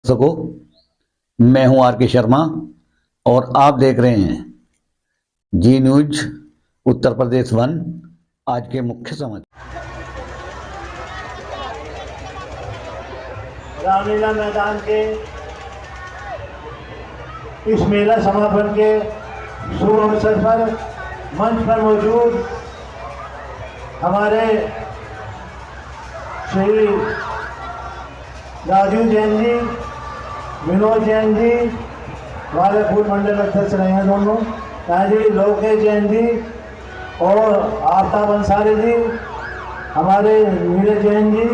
सको। मैं हूं आर के शर्मा और आप देख रहे हैं जी न्यूज उत्तर प्रदेश 1। आज के मुख्य समाचार। रामलीला मैदान के इस मेला समापन के शुभ अवसर पर मंच पर मौजूद हमारे श्री राजू जैन जी, विनोद जैन जी, हमारे फूल मंडल अध्यक्ष रहे हैं दोनों, जी लोकेश जैन जी और आफ्ताब अंसारी जी, हमारे नीरज जैन जी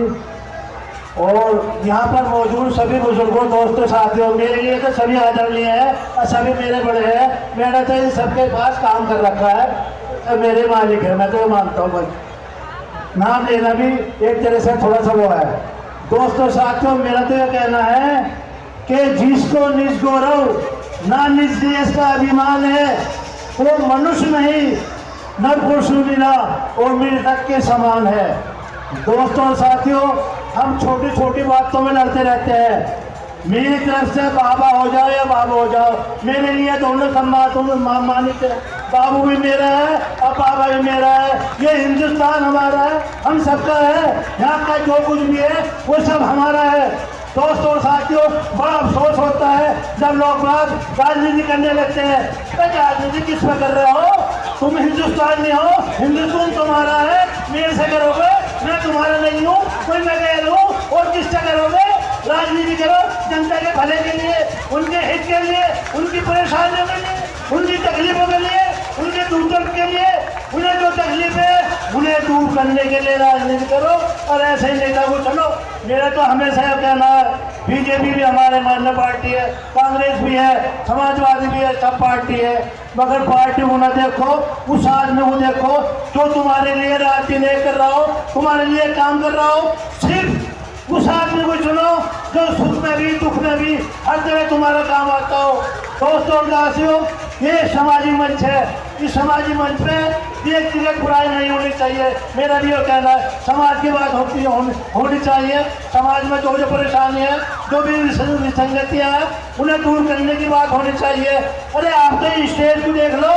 और यहाँ पर मौजूद सभी बुजुर्गों, दोस्तों, साथियों, मेरे लिए तो सभी आदरणीय है और सभी मेरे बड़े हैं। मैंने तो इन सबके पास काम कर रखा है, सब मेरे मालिक है, मैं तो मानता हूँ। बस नाम लेना भी एक तरह से थोड़ा सा वो है। दोस्तों, साथियों, मेरा तो यह कहना है कि जिसको निज गौरव ना निज देश का अभिमान है वो मनुष्य नहीं नर पुरुष मिला और मृतक के समान है। दोस्तों और साथियों, हम छोटी छोटी बातों में लड़ते रहते हैं। मेरी तरफ से बाबा हो जाओ या बाबू हो जाओ, मेरे लिए दोनों सम्मानित है। बाबू भी मेरा है और बाबा भी मेरा है। ये हिंदुस्तान हमारा है, हम सबका है। यहाँ का जो कुछ भी है वो सब हमारा है। दोस्तों और साथियों, बड़ा अफसोस होता है जब लोग राजनीति करने लगते हैं। राजनीति किस पर कर रहे हो? तुम हिंदुस्तान में हो, हिंदुस्तान तुम्हारा है, मेरे से करोगे, मैं तुम्हारा नहीं हूँ, कोई मैं गैर हूँ, और किससे करोगे? राजनीति करो जनता के भले के लिए, उनके हित के लिए, उनकी परेशानियों के लिए, उनकी तकलीफों के लिए, उनके दूर के लिए, उन्हें जो तकलीफ है उन्हें दूर करने के लिए राजनीति करो और ऐसे ही नेता को चलो। मेरा तो हमेशा यह कहना है, बीजेपी भी हमारे मान्य पार्टी है, कांग्रेस भी है, समाजवादी भी है, सब पार्टी है, मगर पार्टी को न देखो, उस आदमी को देखो जो तुम्हारे लिए रात दिन एक कर रहा हो, तुम्हारे लिए काम कर रहा हो। सिर्फ उस आदमी को चुनो जो सुख में भी दुख में भी हर जगह तुम्हारा काम आता हो। दोस्तों और दासियों, ये समाजी मंच है, इस समाजी मंच पे व्यक्तिगत बुराई नहीं होनी चाहिए। मेरा भी ये कहना है, समाज की बात होनी चाहिए। समाज में जो परेशानी है, जो भी विसंगतियाँ हैं, उन्हें दूर करने की बात होनी चाहिए। अरे आप तो स्टेज भी देख लो,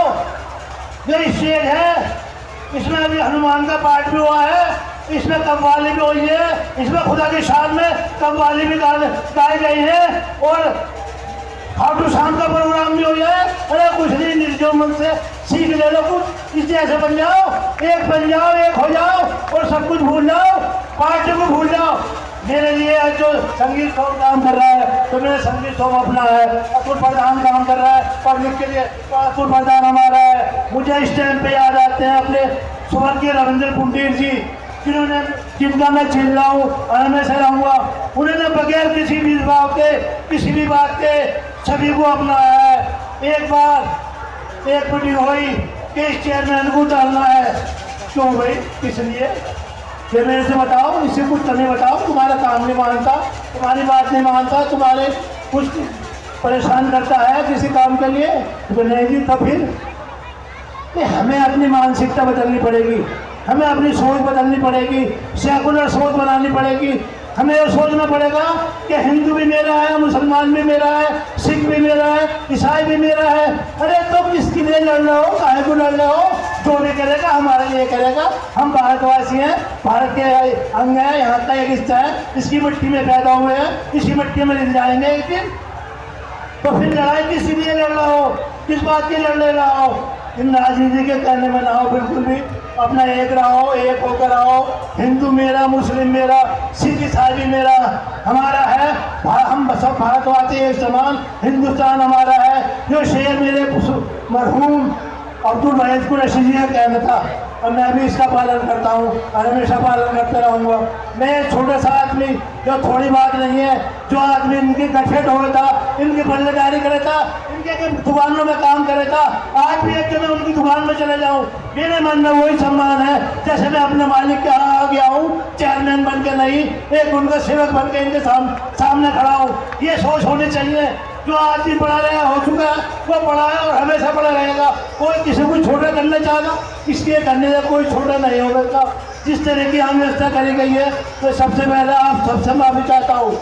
ये स्टेज है, इसमें अभी हनुमान का पाठ भी हुआ है, इसमें कव्वाली भी हुई है, इसमें खुदा की शान में कव्वाली भी गाई गई है और खाटू शाम का प्रोग्राम भी हो जाए। अरे कुछ नहीं, निर्जो मन से सीख ले लो कुछ, इस जैसे बन जाओ, एक हो जाओ और सब कुछ भूल जाओ, पार्टी को भूल जाओ। मेरे लिए जो संगीत शो काम कर रहा है तो मेरा संगीत शो अपना है, अतुल प्रधान काम कर रहा है पब्लिक के लिए, तो अतुल प्रधान हमारा है। मुझे इस टाइम पे याद आते हैं अपने स्वर्गीय रविंद्र कुंडीर जी, जिनका मैं चिन रहा हूँ और हमेशा रहूँगा। उन्होंने बगैर किसी भी भाव के, किसी भी बात के सभी को अपनाया है। एक बार एक मीटिंग हुई कि इस चेयरमैन को डालना है। क्यों भाई, किस लिए? फिर मेरे से बताओ, इससे कुछ करने बताओ, तुम्हारा काम नहीं मानता, तुम्हारी बात नहीं मानता, तुम्हारे कुछ परेशान करता है किसी काम के लिए, तो नहीं जी। तो फिर हमें अपनी मानसिकता बदलनी पड़ेगी, हमें अपनी सोच बदलनी पड़ेगी, सेकुलर सोच बनानी पड़ेगी। हमें यह सोचना पड़ेगा कि हिंदू भी मेरा है, मुसलमान भी मेरा है, सिख भी मेरा है, ईसाई भी मेरा है। अरे तो किसके लिए लड़ रहे हो, काहे को लड़ रहे हो? जो भी करेगा हमारे लिए करेगा। हम भारतवासी हैं, भारत के अंग हैं, यहाँ का एक हिस्सा है, इसकी मिट्टी में पैदा हुए हैं, इसी मिट्टी में मिल जाएंगे एक दिन। तो फिर लड़ाई किस लिए लड़ रहा हो, किस बात की लड़ ले रहा हो? इन राजनीति के कहने में ना हो, बिल्कुल भी अपना एक रहो, एक होकर रहो। हिंदू मेरा, मुस्लिम मेरा, सिख ईसाई भी मेरा, हमारा है। हम सब भारतवासी एक समान, हिंदुस्तान हमारा है। जो शेर मेरे मरहूम अब्दुल वहीद कुरैशी जी का कहना था और मैं भी इसका पालन करता हूँ और हमेशा पालन करते रहूँगा। मैं छोटा सा आदमी, जो थोड़ी बात नहीं है, जो आदमी इनके गठेट हो था, इनकी बल्लेदारी करे था, इनके दुकानों में काम करे था, आज भी एक मैं उनकी दुकान में चले जाऊँ, मेरे मन में वही सम्मान है जैसे मैं अपने मालिक के यहाँ आ गया हूँ, चेयरमैन बन के नहीं, एक उनका सेवक बन के इनके सामने खड़ा हूँ। ये सोच होनी चाहिए। जो आदमी पढ़ा रहा हो चुका है वो पढ़ा है और हमेशा पढ़ा रहेगा। कोई किसी को छोटा करना चाहेगा, इसके करने से कोई छोटा नहीं होगा। जिस तरह की हम व्यवस्था करी गई है तो सबसे पहले आप सबसे माफी चाहता हूँ।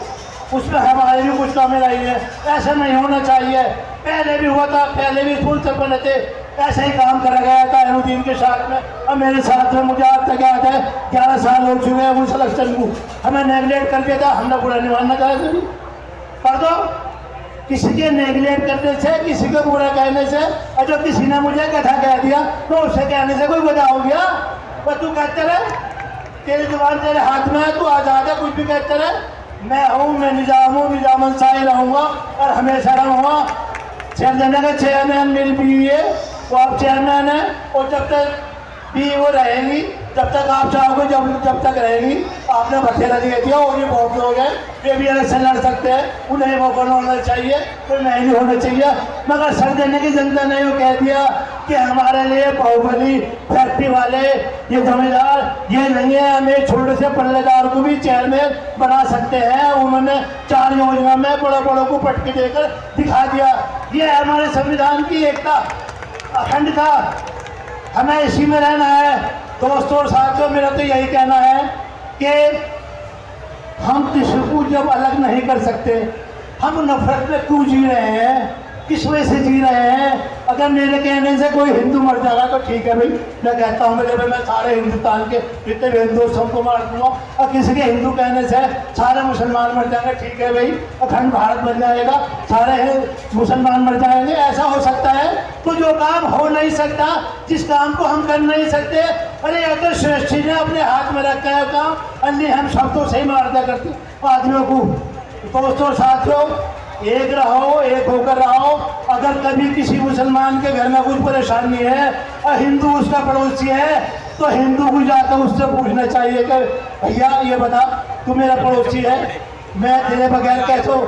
उसमें हमारी भी कुछ कमी रही है। ऐसा नहीं होना चाहिए। पहले भी हुआ था, पहले भी स्कूल से बने थे, ऐसे ही काम करा गया था अनुद्दीन के साथ में और मेरे साथ में। मुझे आज तक याद है 11 साल हो चुके हैं उस इलेक्शन को हमें नेगलेक्ट कर दिया था। हमने बुरा नहीं मानना चाहते कर दो। किसी के नेगलेक्ट करने से, किसी को बुरा कहने से, और जो किसी ने मुझे गधा कह दिया तो उससे कहने से कोई गधा हो गया? पर तू कहते रहे, तेरी जुबान तेरे हाथ में है, तू आजाद है, कुछ भी कहते रहे। मैं हूँ, मैं निजाम हूँ, निजामन शाही रहूँगा और हमेशा रहूँगा। चेयरमैन का चेयरमैन मेरी बीवी है, वो आप चेयरमैन है, और जब तक भी वो रहेंगी, जब तक आप चाहोगे, जब तक रहेंगी। आपने बथेरा दिया दिया, और भी बहुत लोग हैं ये भी इलेक्शन लड़ सकते हैं, उन्हें मौका होना चाहिए, कोई नहीं होना चाहिए। मगर सर देने की जनता ने वो कह दिया कि हमारे लिए बाहुबली फैक्ट्री वाले ये जमींदार ये नहीं है, हम एक छोटे से पल्लेदार को भी चेयरमैन बना सकते हैं। उन्होंने 4 योजना में बड़े बड़ों को पटके देकर दिखा दिया। ये हमारे संविधान की एकता, अखंडता, हमें इसी में रहना है। दोस्तों और साथियों, मेरा तो यही कहना है कि हम किसी को जब अलग नहीं कर सकते, हम नफरत में क्यों जी रहे हैं, किस वजह से जी रहे हैं? अगर मेरे कहने से कोई हिंदू मर जाएगा तो ठीक है भाई, मैं कहता हूँ मेरे मैं सारे हिंदुस्तान के जितने भी हिंदू सबको मार दूंगा। और किसी के हिंदू कहने से सारे मुसलमान मर जाएंगे, ठीक है भाई, अखंड भारत बन जाएगा, सारे मुसलमान मर जाएंगे, ऐसा हो सकता है। तो जो काम हो नहीं सकता, जिस काम को हम कर नहीं सकते, अरे या तो सृष्टि ने अपने हाथ में रखा है काम, अन्य हम सब तो सही मार दिया करते आदमियों को। दोस्तों साथियों, एक रहो, एक होकर रहो। अगर कभी किसी मुसलमान के घर में कुछ परेशानी है और हिंदू उसका पड़ोसी है, तो हिंदू को जाकर उससे पूछना चाहिए कि भैया ये बता, तू मेरा पड़ोसी है, मैं तेरे बगैर कैसे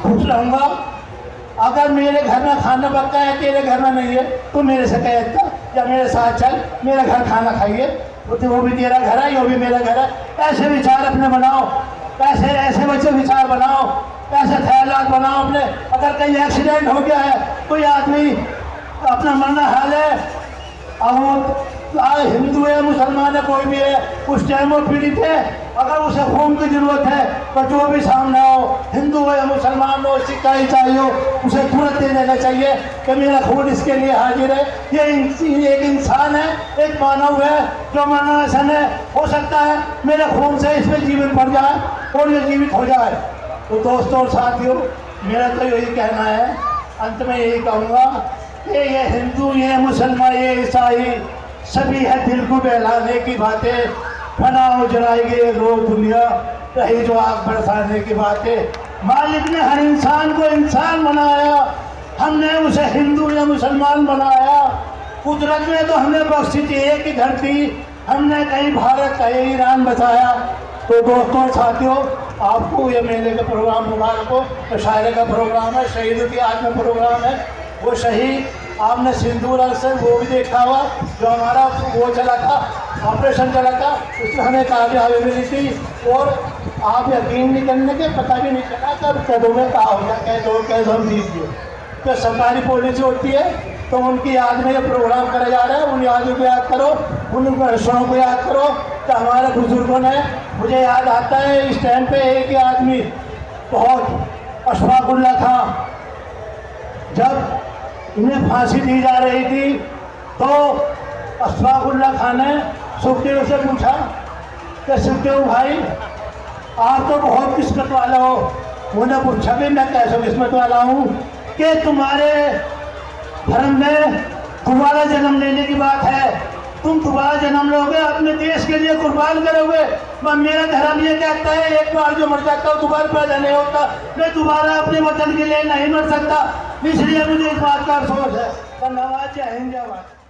खुश रहूँगा? अगर मेरे घर में खाना पक्का है, तेरे घर में नहीं है, तो मेरे से कहता या मेरे साथ चल, मेरे घर खाना खाइए, वो भी तेरा घर है, ये भी मेरा घर है। ऐसे विचार अपने बनाओ, ऐसे बच्चे विचार बनाओ, ऐसे ख्यालात बनाओ अपने। अगर कहीं एक्सीडेंट हो गया है, कोई आदमी अपना मरना हाल है, अब वो हिंदू है, मुसलमान है, कोई भी है, उस टाइम वो पीड़ित है, अगर उसे खून की जरूरत है तो जो भी सामने हो, हिंदू हो या मुसलमान हो, सिक्का ईसाई हो, उसे तुरंत दे देना चाहिए कि मेरा खून इसके लिए हाजिर है। ये एक इंसान है, एक मानव है जो मरणासन है, हो सकता है मेरे खून से इसमें जीवन बढ़ जाए और ये जीवित हो जाए। तो दोस्तों और साथियों, मेरा तो यही कहना है, अंत में यही कहूँगा कि ये हिंदू, ये मुसलमान, ये ईसाई सभी है दिल को बहलाने की बातें, फना हो जलाएगी रोज दुनिया, रही जो आग बरसाने की बातें। मालिक ने हर इंसान को इंसान बनाया, हमने उसे हिंदू या मुसलमान बनाया। कुदरत ने तो हमें बख्शी थी एक ही धरती, हमने कहीं भारत कहीं ईरान बसाया। तो दोस्तों साथियों, आपको ये मेले का प्रोग्राम मुबारक हो। तो शायरी का प्रोग्राम है, शहीदों की आज में प्रोग्राम है। वो शहीद आपने सिंदूर अरसन वो भी देखा हुआ, जो हमारा वो चला था, ऑपरेशन चला था, उसमें हमें कामयाबी मिली थी। और आप यकीन नहीं करने के, पता भी नहीं चला कब कदों में कहा हो जाए, कैसे हम जीत गए। तो सरकारी पॉलिसी होती है, तो उनकी याद में ये प्रोग्राम करा जा रहा है। उन यादों को याद करो, उन वर्षों को याद करो। तो हमारे बुजुर्गों ने, मुझे याद आता है इस टाइम पे एक ही आदमी बहुत अशफाकुल्ला था, जब इन्हें फांसी दी जा रही थी तो अशफाकुल्ला खान ने सुखदेव से पूछा कि सुखदेव भाई आप तो बहुत किस्मत वाला हो। उन्होंने पूछा कि मैं कैसे किस्मत वाला हूँ कि तुम्हारे धर्म में दोबारा जन्म लेने की बात है, तुम दोबारा जन्म लोगे, अपने देश के लिए कुर्बान करोगे। मेरा धर्म ये कहता है एक बार जो मर जाता है दोबारा पैदा नहीं होता, मैं दोबारा अपने वतन के लिए नहीं मर सकता, इसलिए मुझे इस बात का अफसोस है। धन्यवाद। जय हिंद, जय भारत।